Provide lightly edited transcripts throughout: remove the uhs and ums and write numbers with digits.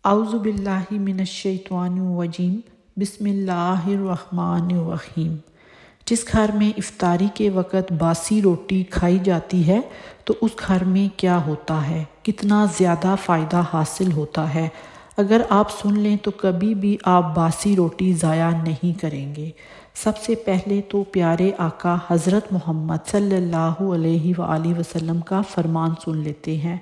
اعوذ باللہ من الشیطان الرجیم بسم اللہ الرحمن الرحیم۔ جس گھر میں افطاری کے وقت باسی روٹی کھائی جاتی ہے تو اس گھر میں کیا ہوتا ہے، کتنا زیادہ فائدہ حاصل ہوتا ہے۔ اگر آپ سن لیں تو کبھی بھی آپ باسی روٹی ضائع نہیں کریں گے۔ سب سے پہلے تو پیارے آقا حضرت محمد صلی اللہ علیہ وآلہ وسلم کا فرمان سن لیتے ہیں۔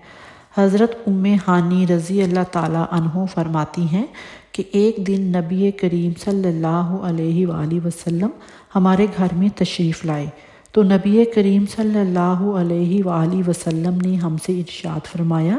حضرت ام ہانی رضی اللہ تعالیٰ عنہ فرماتی ہیں کہ ایک دن نبی کریم صلی اللہ علیہ وآلہ وسلم ہمارے گھر میں تشریف لائے تو نبی کریم صلی اللہ علیہ وآلہ وسلم نے ہم سے ارشاد فرمایا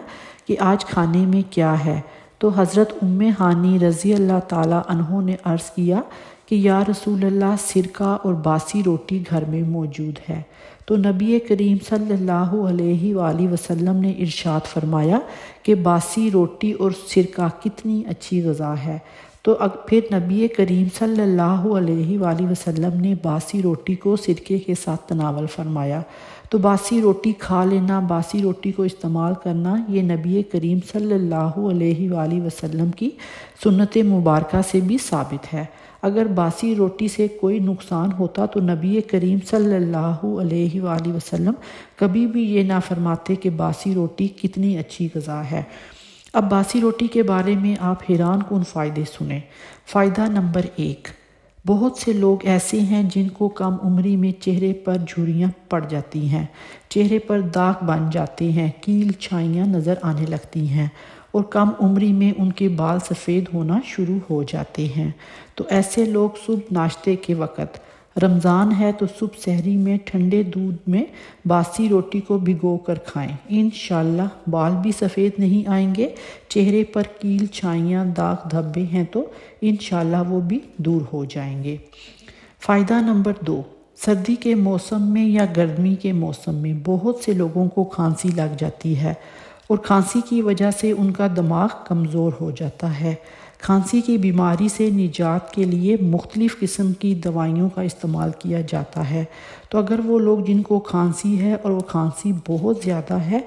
کہ آج کھانے میں کیا ہے؟ تو حضرت ام ہانی رضی اللہ تعالیٰ عنہ نے عرض کیا کہ یا رسول اللہ، سرکہ اور باسی روٹی گھر میں موجود ہے۔ تو نبی کریم صلی اللہ علیہ وآلہ وسلم نے ارشاد فرمایا کہ باسی روٹی اور سرکہ کتنی اچھی غذا ہے۔ تو پھر نبی کریم صلی اللہ علیہ وآلہ وسلم نے باسی روٹی کو سرکے کے ساتھ تناول فرمایا۔ تو باسی روٹی کھا لینا، باسی روٹی کو استعمال کرنا، یہ نبی کریم صلی اللہ علیہ وآلہ وسلم کی سنت مبارکہ سے بھی ثابت ہے۔ اگر باسی روٹی سے کوئی نقصان ہوتا تو نبی کریم صلی اللہ علیہ وآلہ وسلم کبھی بھی یہ نہ فرماتے کہ باسی روٹی کتنی اچھی غذا ہے۔ اب باسی روٹی کے بارے میں آپ حیران کن فائدے سنیں۔ فائدہ نمبر 1، بہت سے لوگ ایسے ہیں جن کو کم عمری میں چہرے پر جھریاں پڑ جاتی ہیں، چہرے پر داغ بن جاتے ہیں، کیل چھائیاں نظر آنے لگتی ہیں اور کم عمری میں ان کے بال سفید ہونا شروع ہو جاتے ہیں۔ تو ایسے لوگ صبح ناشتے کے وقت، رمضان ہے تو صبح سحری میں ٹھنڈے دودھ میں باسی روٹی کو بھگو کر کھائیں۔ انشاءاللہ بال بھی سفید نہیں آئیں گے، چہرے پر کیل چھائیاں داغ دھبے ہیں تو انشاءاللہ وہ بھی دور ہو جائیں گے۔ فائدہ نمبر 2، سردی کے موسم میں یا گرمی کے موسم میں بہت سے لوگوں کو کھانسی لگ جاتی ہے اور کھانسی کی وجہ سے ان کا دماغ کمزور ہو جاتا ہے۔ کھانسی کی بیماری سے نجات کے لیے مختلف قسم کی دوائیوں کا استعمال کیا جاتا ہے۔ تو اگر وہ لوگ جن کو کھانسی ہے اور وہ کھانسی بہت زیادہ ہے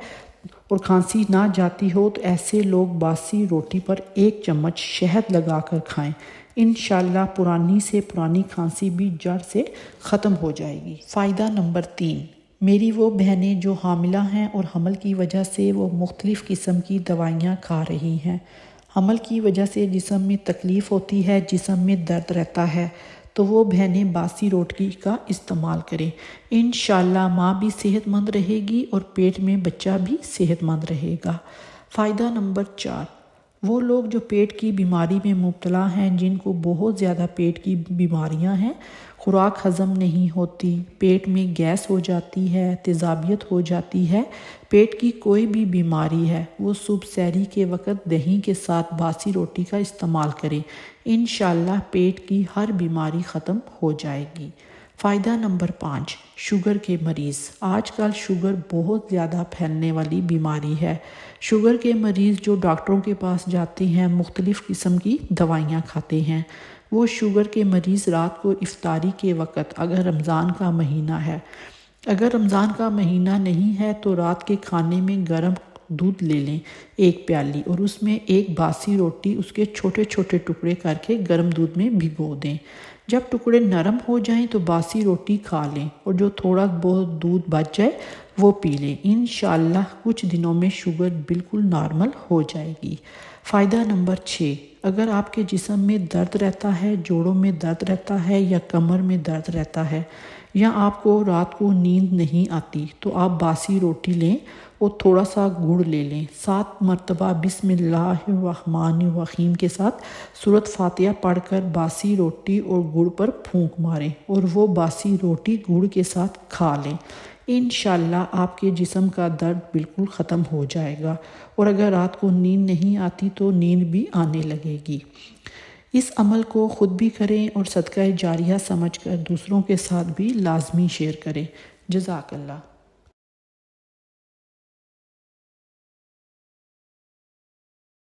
اور کھانسی نہ جاتی ہو تو ایسے لوگ باسی روٹی پر 1 چمچ شہد لگا کر کھائیں۔ انشاءاللہ پرانی سے پرانی کھانسی بھی جڑ سے ختم ہو جائے گی۔ فائدہ نمبر 3، میری وہ بہنیں جو حاملہ ہیں اور حمل کی وجہ سے وہ مختلف قسم کی دوائیاں کھا رہی ہیں، حمل کی وجہ سے جسم میں تکلیف ہوتی ہے، جسم میں درد رہتا ہے، تو وہ بہنیں باسی روٹی کا استعمال کریں۔ انشاءاللہ ماں بھی صحت مند رہے گی اور پیٹ میں بچہ بھی صحت مند رہے گا۔ فائدہ نمبر 4، وہ لوگ جو پیٹ کی بیماری میں مبتلا ہیں، جن کو بہت زیادہ پیٹ کی بیماریاں ہیں، خوراک ہضم نہیں ہوتی، پیٹ میں گیس ہو جاتی ہے، تیزابیت ہو جاتی ہے، پیٹ کی کوئی بھی بیماری ہے، وہ صبح سحری کے وقت دہی کے ساتھ باسی روٹی کا استعمال کریں۔ انشاءاللہ پیٹ کی ہر بیماری ختم ہو جائے گی۔ فائدہ نمبر 5، شوگر کے مریض۔ آج کل شوگر بہت زیادہ پھیلنے والی بیماری ہے۔ شوگر کے مریض جو ڈاکٹروں کے پاس جاتے ہیں، مختلف قسم کی دوائیاں کھاتے ہیں، وہ شوگر کے مریض رات کو افطاری کے وقت، اگر رمضان کا مہینہ ہے، اگر رمضان کا مہینہ نہیں ہے تو رات کے کھانے میں گرم دودھ لے لیں 1 پیالی، اور اس میں 1 باسی روٹی اس کے چھوٹے چھوٹے ٹکڑے کر کے گرم دودھ میں بھگو دیں۔ جب ٹکڑے نرم ہو جائیں تو باسی روٹی کھا لیں اور جو تھوڑا بہت دودھ بچ جائے وہ پی لیں۔ انشاءاللہ کچھ دنوں میں شوگر بالکل نارمل ہو جائے گی۔ فائدہ نمبر 6، اگر آپ کے جسم میں درد رہتا ہے، جوڑوں میں درد رہتا ہے یا کمر میں درد رہتا ہے، یا آپ کو رات کو نیند نہیں آتی، تو آپ باسی روٹی لیں اور تھوڑا سا گڑ لے لیں، 7 مرتبہ بسم اللہ الرحمن الرحیم کے ساتھ سورۃ فاتحہ پڑھ کر باسی روٹی اور گڑ پر پھونک ماریں اور وہ باسی روٹی گڑ کے ساتھ کھا لیں۔ انشاءاللہ آپ کے جسم کا درد بالکل ختم ہو جائے گا اور اگر رات کو نیند نہیں آتی تو نیند بھی آنے لگے گی۔ اس عمل کو خود بھی کریں اور صدقہ جاریہ سمجھ کر دوسروں کے ساتھ بھی لازمی شیئر کریں۔ جزاک اللہ۔